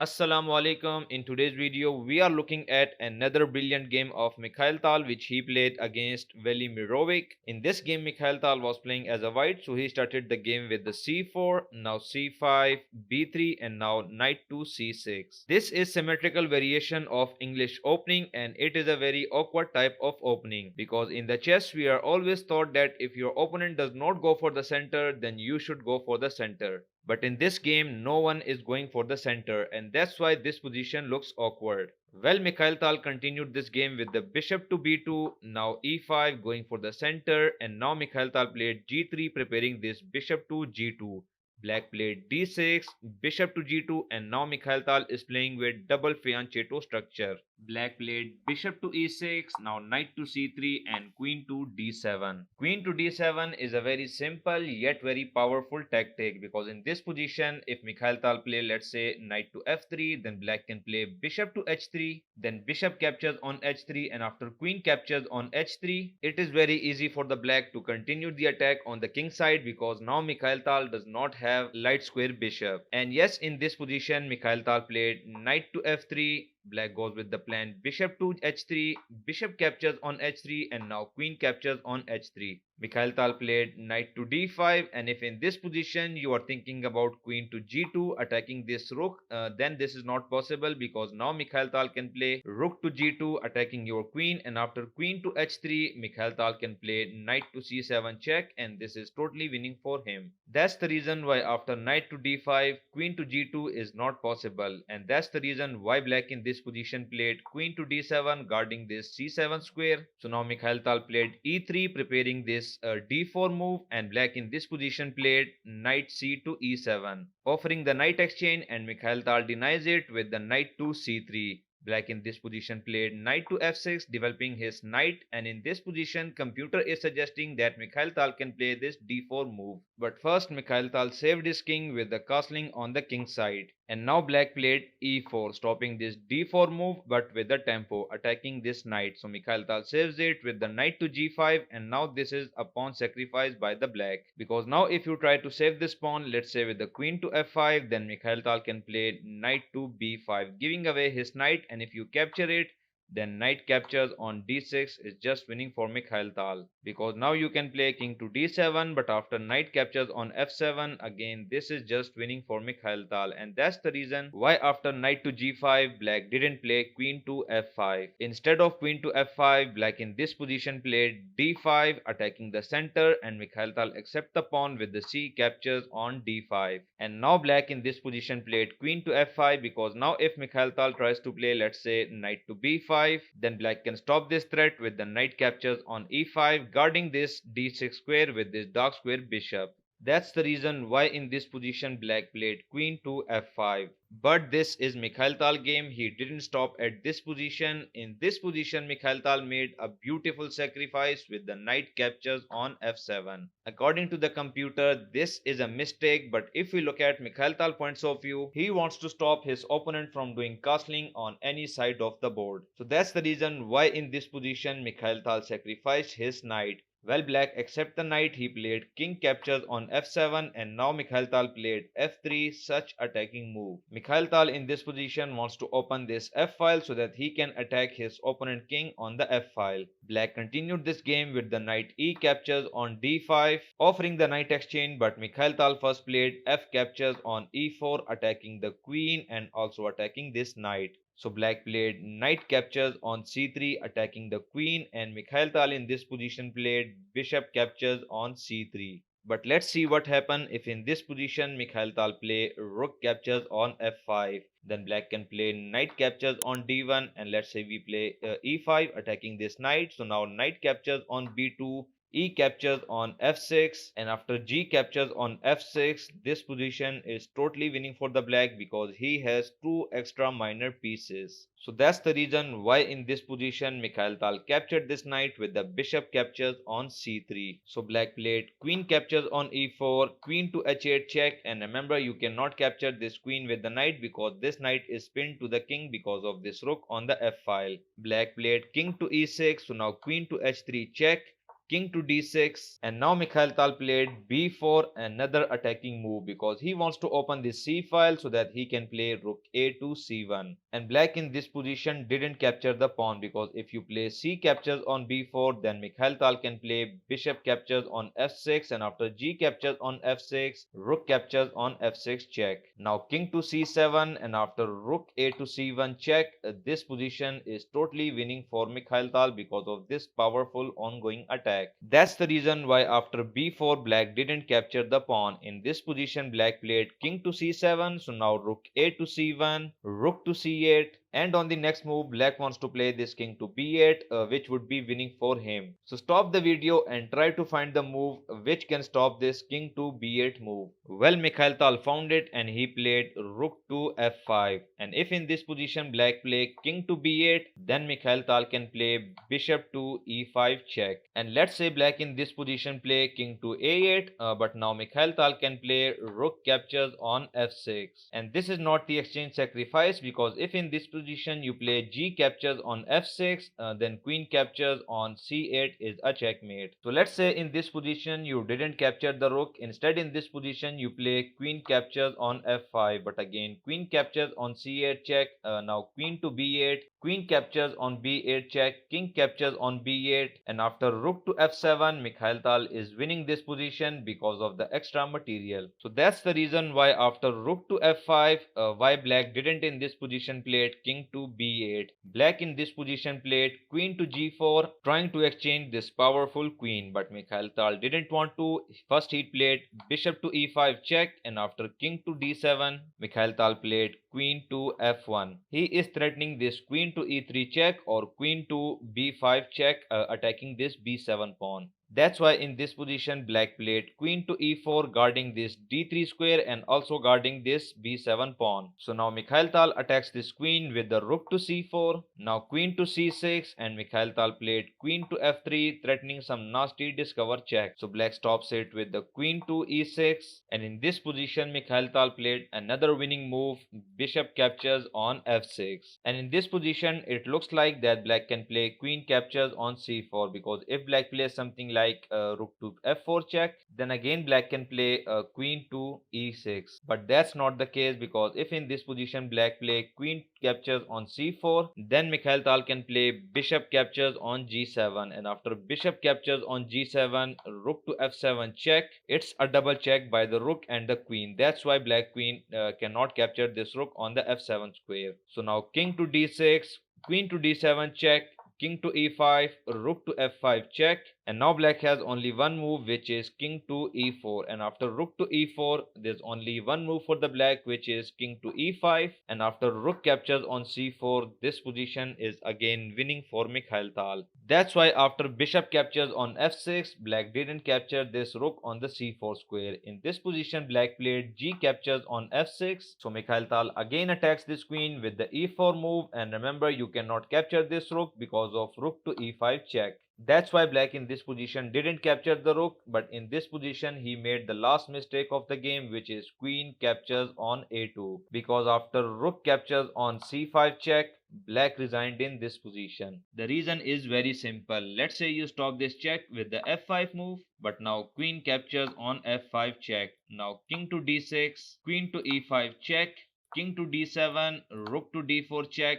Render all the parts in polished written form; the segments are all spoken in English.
Assalamu alaikum. In today's video, we are looking at another brilliant game of Mikhail Tal which he played against Velimirovic. In this game, Mikhail Tal was playing as a white, so he started the game with the c4, now c5, b3 and now knight to c6. This is symmetrical variation of English opening and it is a very awkward type of opening because in the chess we are always taught that if your opponent does not go for the center, then you should go for the center. But in this game, no one is going for the center, and that's why this position looks awkward. Well, Mikhail Tal continued this game with the bishop to b2, now e5 going for the center, and now Mikhail Tal played g3 preparing this bishop to g2. Black played d6, bishop to g2, and now Mikhail Tal is playing with double fianchetto structure. Black played bishop to e6, now knight to c3 and queen to d7. Queen to d7 is a very simple yet very powerful tactic because in this position, if Mikhail Tal play let's say knight to f3, then black can play bishop to h3, then bishop captures on h3 and after queen captures on h3, it is very easy for the black to continue the attack on the king side because now Mikhail Tal does not have light square bishop. And yes, in this position, Mikhail Tal played knight to f3. Black goes with the plan bishop to h3, bishop captures on h3 and now queen captures on h3. Mikhail Tal played knight to d5 and if in this position you are thinking about queen to g2 attacking this rook, then this is not possible because now Mikhail Tal can play rook to g2 attacking your queen and after queen to h3 Mikhail Tal can play knight to c7 check and this is totally winning for him. That's the reason why after knight to d5 queen to g2 is not possible and that's the reason why black in this position played queen to d7 guarding this c7 square. So now Mikhail Tal played e3 preparing this d4 move and black in this position played knight c to e7 offering the knight exchange and Mikhail Tal denies it with the knight to c3. Black in this position played knight to f6 developing his knight and in this position computer is suggesting that Mikhail Tal can play this d4 move. But first Mikhail Tal saved his king with the castling on the king side. And now black played e4 stopping this d4 move but with the tempo attacking this knight. So Mikhail Tal saves it with the knight to g5 and now this is a pawn sacrifice by the black. Because now if you try to save this pawn let's say with the queen to f5 then Mikhail Tal can play knight to b5 giving away his knight and if you capture it then knight captures on d6 is just winning for Mikhail Tal because now you can play king to d7 but after knight captures on f7 again this is just winning for Mikhail Tal and that's the reason why after knight to g5 black didn't play queen to f5. Instead of queen to f5 black in this position played d5 attacking the center and Mikhail Tal accept the pawn with the c captures on d5 and now black in this position played queen to f5 because now if Mikhail Tal tries to play let's say knight to b5 then black can stop this threat with the knight captures on e5 guarding this d6 square with this dark square bishop. That's the reason why in this position black played queen to f5. But this is Mikhail Tal game. He didn't stop at this position. In this position Mikhail Tal made a beautiful sacrifice with the knight captures on f7. According to the computer this is a mistake but if we look at Mikhail Tal points of view he wants to stop his opponent from doing castling on any side of the board. So that's the reason why in this position Mikhail Tal sacrificed his knight. Well, black accept the knight, he played king captures on f7 and now Mikhail Tal played f3, such attacking move. Mikhail Tal in this position wants to open this f file so that he can attack his opponent king on the f file. Black continued this game with the knight e captures on d5 offering the knight exchange but Mikhail Tal first played f captures on e4 attacking the queen and also attacking this knight. So black played knight captures on c3 attacking the queen and Mikhail Tal in this position played bishop captures on c3. But let's see what happens if in this position Mikhail Tal play rook captures on f5. Then black can play knight captures on d1 and let's say we play e5 attacking this knight. So now knight captures on b2, E captures on f6 and after G captures on f6 this position is totally winning for the black because he has two extra minor pieces. So that's the reason why in this position Mikhail Tal captured this knight with the bishop captures on c3. So black played queen captures on e4, queen to h8 check and remember you cannot capture this queen with the knight because this knight is pinned to the king because of this rook on the f file. Black played king to e6 so now queen to h3 check. king to d6, and now Mikhail Tal played b4, another attacking move because he wants to open this c file so that he can play rook a to c1. And black in this position didn't capture the pawn because if you play c captures on b4, then Mikhail Tal can play bishop captures on f6, and after g captures on f6, rook captures on f6 check. Now king to c7, and after rook a to c1 check, this position is totally winning for Mikhail Tal because of this powerful ongoing attack. That's the reason why after b4 black didn't capture the pawn. In this position black played king to c7, so now rook a to c1, rook to c8, and on the next move black wants to play this king to b8, which would be winning for him. So stop the video and try to find the move which can stop this king to b8 move. Well, Mikhail Tal found it and he played rook to f5, and if in this position black play king to b8, then Mikhail Tal can play bishop to e5 check. And let's say black in this position play king to a8, but now Mikhail Tal can play rook captures on f6, and this is not the exchange sacrifice because if in this position you play g captures on f6, then queen captures on c8 is a checkmate. So let's say in this position you didn't capture the rook, instead in this position you play queen captures on f5, but again queen captures on c8 check. Now queen to b8, queen captures on b8 check, king captures on b8, and after rook to f7, Mikhail Tal is winning this position because of the extra material. So that's the reason why after rook to f5, why black didn't in this position played king to b8. Black in this position played queen to g4, trying to exchange this powerful queen, but Mikhail Tal didn't want to. First he played bishop to e5 check, and after king to d7, Mikhail Tal played queen to f1. He is threatening this queen to e3 check or queen to b5 check, attacking this b7 pawn. That's why in this position black played queen to e4, guarding this d3 square and also guarding this b7 pawn. So now Mikhail Tal attacks this queen with the rook to c4, now queen to c6, and Mikhail Tal played queen to f3, threatening some nasty discover check. So black stops it with the queen to e6, and in this position Mikhail Tal played another winning move, bishop captures on f6. And in this position it looks like that black can play queen captures on c4 because if black plays something like rook to f4 check, then again black can play queen to e6. But that's not the case because if in this position black play queen captures on c4, then Mikhail Tal can play bishop captures on g7, and after bishop captures on g7, rook to f7 check. It's a double check by the rook and the queen. That's why black queen cannot capture this rook on the f7 square. So now king to d6, queen to d7 check, king to e5, rook to f5 check, and now black has only one move, which is king to e4, and after rook to e4 there's only one move for the black, which is king to e5, and after rook captures on c4, this position is again winning for Mikhail Tal. That's why after bishop captures on f6, black didn't capture this rook on the c4 square. In this position black played g captures on f6, so Mikhail Tal again attacks this queen with the e4 move, and remember you cannot capture this rook because of rook to e5 check. That's why black in this position didn't capture the rook, but in this position he made the last mistake of the game, which is queen captures on a2, because after rook captures on c5 check, black resigned in this position. The reason is very simple. Let's say you stop this check with the f5 move, but now queen captures on f5 check. Now king to d6, queen to e5 check, king to d7, rook to d4 check,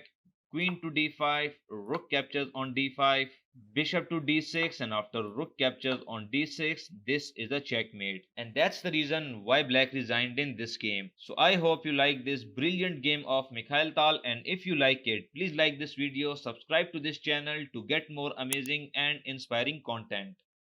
queen to d5, rook captures on d5, bishop to d6, and after rook captures on d6, this is a checkmate. And that's the reason why black resigned in this game. So I hope you like this brilliant game of Mikhail Tal, and if you like it, please like this video, subscribe to this channel to get more amazing and inspiring content.